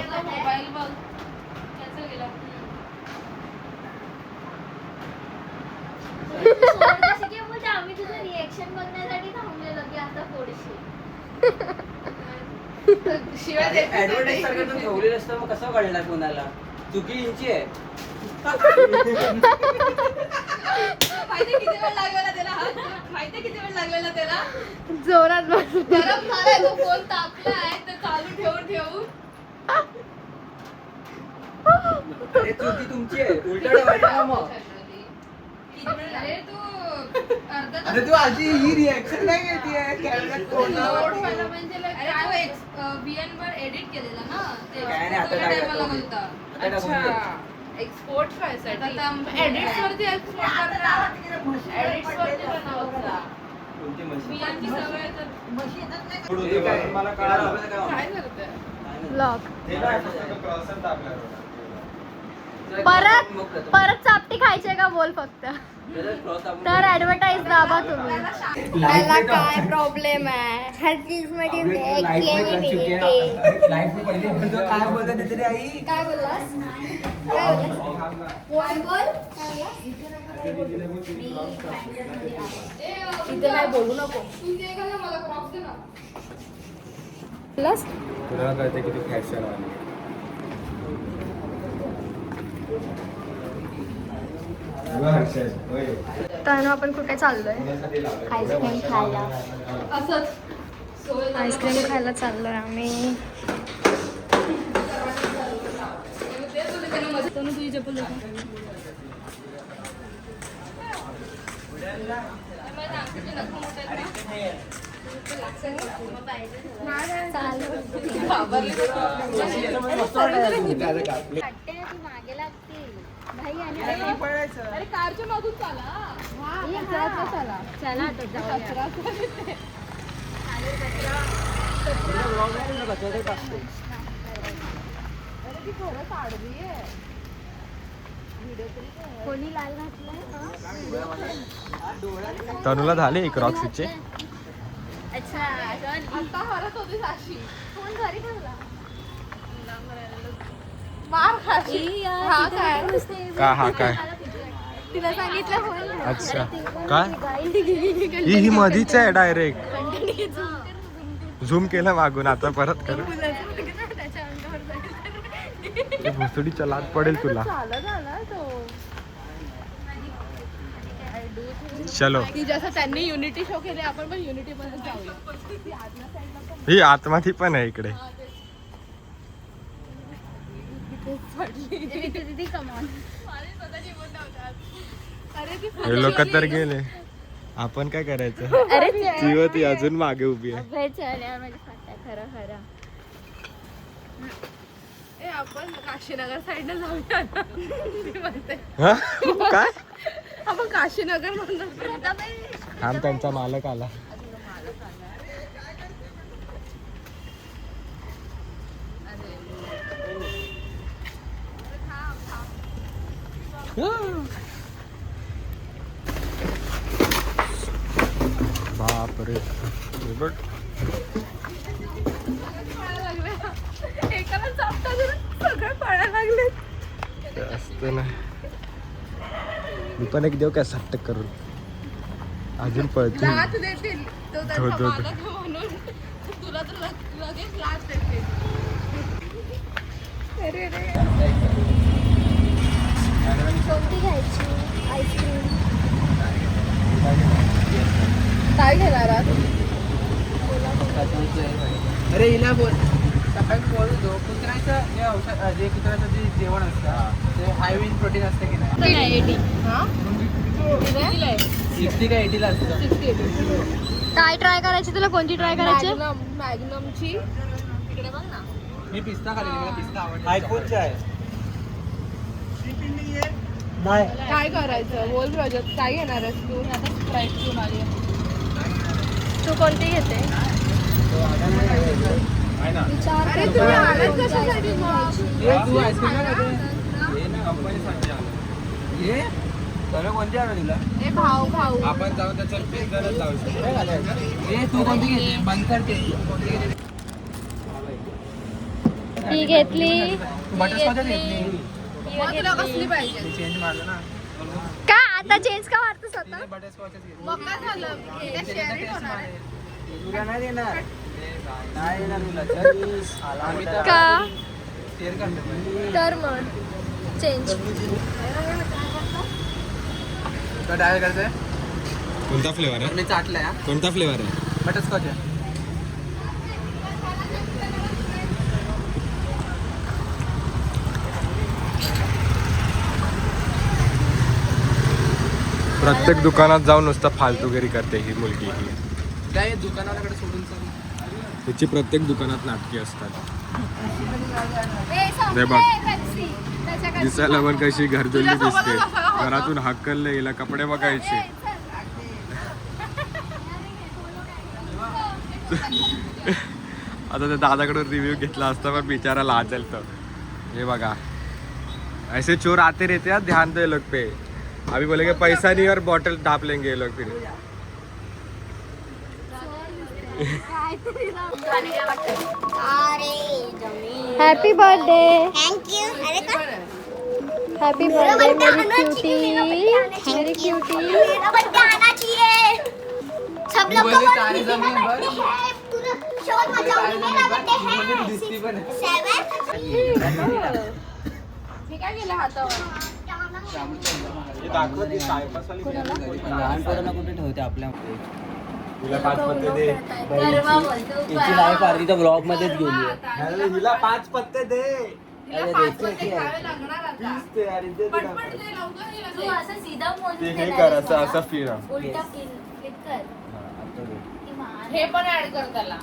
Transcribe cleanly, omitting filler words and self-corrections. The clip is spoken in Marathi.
मोबाईल बघ त्याचं गेला. आम्ही तुझं रिएक्शन बघण्यासाठी थांबलेलो की आता थोडीशी शिवाय ऍडव्हर्टाईज सारखं तू ठेवलेलं असतं मग कसं कळणार कोणाला चुकी यांची आहे. माहिती किती वेळ लागलेला त्याला माहिती किती वेळ लागलेला त्याला जोरात गरम झालाय तो फोन तापलाय तर चालू ठेवून अरे चुकी तुमची आहे उलट ठेवायचं ना मग. अरे तू अर्धा अरे तू आधी ही रिएक्शन नाही घेतीये कॅमेऱ्यात कोण म्हणजे VN वर एडिट केलेला ना ते काय नाही, आता त्या काय टायमाला करतो? बोलता. आता टाकून दे. एक्सपोर्ट करायसाठी एडिट्स वरती एक्सपोर्ट करणार एडिट्स वरती बनवता कोणती मशीन? बियांची सवय तर हे काय? मला कळालं. काय करते ब्लॉग हे काय? परत चापटी खायचे का बोल फक्त तर ऍडव्हर्टाईज दाबा तुम्ही. त्याला काय प्रॉब्लेम आहे हर चीज मध्ये काय बोलत तरी आई काय बोललास काय बोल इथे काय बोलू नको तू ते का मला क्रॉप दे ना बोललास तुला कळते किती फॅशन आली. तर आपण कुठे चाललोय आईस्क्रीम खायला असंच सोय आईस्क्रीम खायला चाललोय आम्ही. तुझी चप्पल मागे लागतील भाई आणि अरे कारच्या मागून चला चला चला आता जाऊया. अरे ती खरंच आडवी आहे कोणी लाल घातलाय तनुला झाले एक रॉक्सीचे. अच्छा आता हरत होती साक्षी फोन घरी ठेवला मार खाशी हा काय का हा काय तिला सांगितलं फोन अच्छा काय ही मधीच आहे डायरेक्ट झूम केलं मागून आता परत कर भुसडीच्या लात पडेल तुला. झाला झाला तो चलो की जसं त्यांनी युनिटी शो केले आपण पण युनिटी मध्ये जाऊया. ही आतमध्ये पण आहे इकडे. दीदी कमॉन अरे ती हे लोक तर गेले आपण काय करायचं. अरे ती अजून मागे उभी आहे. खरं खरं ए आपण काशीनगर साईडने जाऊया ना. ती म्हणते हा? काय आपण काशीनगर म्हणून थांब त्यांचा मालक आला. बापरे हे बघ एकाला चापटा सगळं पळायला लागले. जास्त नाही मी पण एक देऊ काय सट्ट करून अजून पळतील. लाच देतील तो त्याचा धो, धो, धो. मालक आहे म्हणून तुला तर लगेच लाच देतील. अरे रे कोणती घ्यायची आईस्क्रीम काय घेणार आहात? अरे हिला बोल सकाळी बोलत होतो कुत्र्याचं जे औषध जे कुत्र्याचं जे जेवण असतं ते हाय इन प्रोटीन असतं की नाही. हा? कितीला आहे? 60 का 80 ला असतं. 60. काय ट्राय करायची तुला कोणती ट्राय करायची मॅग्नमची इकडे बघ ना. मी पिस्ता खाली मला पिस्ता आवडतो. आयफोनचे आहे नाही काय करायचं बोल प्रजत काय घेणार आहेस तू आता स्प्राईट घेऊन आली आहे. तू कोणती घेते विचार अरे कर. तुम्ही आलात कशासाठी मग? तू आईस्क्रीम काय खाते? हे ना कंपनीसाठी आलं. हे सगळं कोणती आणलं तुला? ए भाऊ भाऊ आपण जाऊ त्याच्यावर पिझ्झाच जाऊ शकतो. काय घालायचं? हे तू कोणती घेते? बंद करते. ही घेतली बटरस्कॉच घेतली मग तुला कसली पाहिजे चेंज मारलं ना का आता चेंज का मारतोस आता बटरस्कॉचच घेतली मग काय झालं हे शेअरिंग होणार आहे. तुला नाही देणार नाही देणार तुला आम्ही तर का शेअर करतो तर मग चेंज डायल करायचंय कोणता फ्लेवर आहे मी चाटलाय हा कोणता फ्लेवर आहे बटरस्कॉच आहे प्रत्येक दुकानात जाऊन नुसतं फालतूगिरी करते ही मुलगी ही काय दुकानाकडे सोडून चल तिची प्रत्येक दुकानात नाटके असतात हे बघ. दिसायला पण कशी घरजोली दिसते घरातून हक्कलले गेला कपडे बघायचे आता त्या दादाकडून रिव्ह्यू घेतला असता पण बिचारा लाजल तर हे बघा ऐसे चोर आते रहते हैं ध्यान दे लोग पे अभी बोलेंगे पैसा नहीं और बॉटल ढाप लेंगे ये लोग फिर हॅपी बर्थडे थैंक यू अरे का हॅपी बर्थडे मेरी क्यूटी मेरी क्यूटी मेरा बर्थडे आना चाहिए सब लोग को सारे जमीन भर पूरा शोर मचाऊंगी मेरा बर्थडे है दिसती पण 7 मी काय केलं हातावर लहान पोरांना कुठे ठेवते आपल्या हिला 5 पत्ते दे याची लाईफ आधी तर ब्लॉग मध्येच गेली हिला 5 पत्ते दे तिला 5 पत्ते खावे लागणार आता पटपट दे लवकर दे तू असं सीधा ते मोजून हे कर असं असं फिर उलटा क्लिक कर हे पण ऍड कर त्याला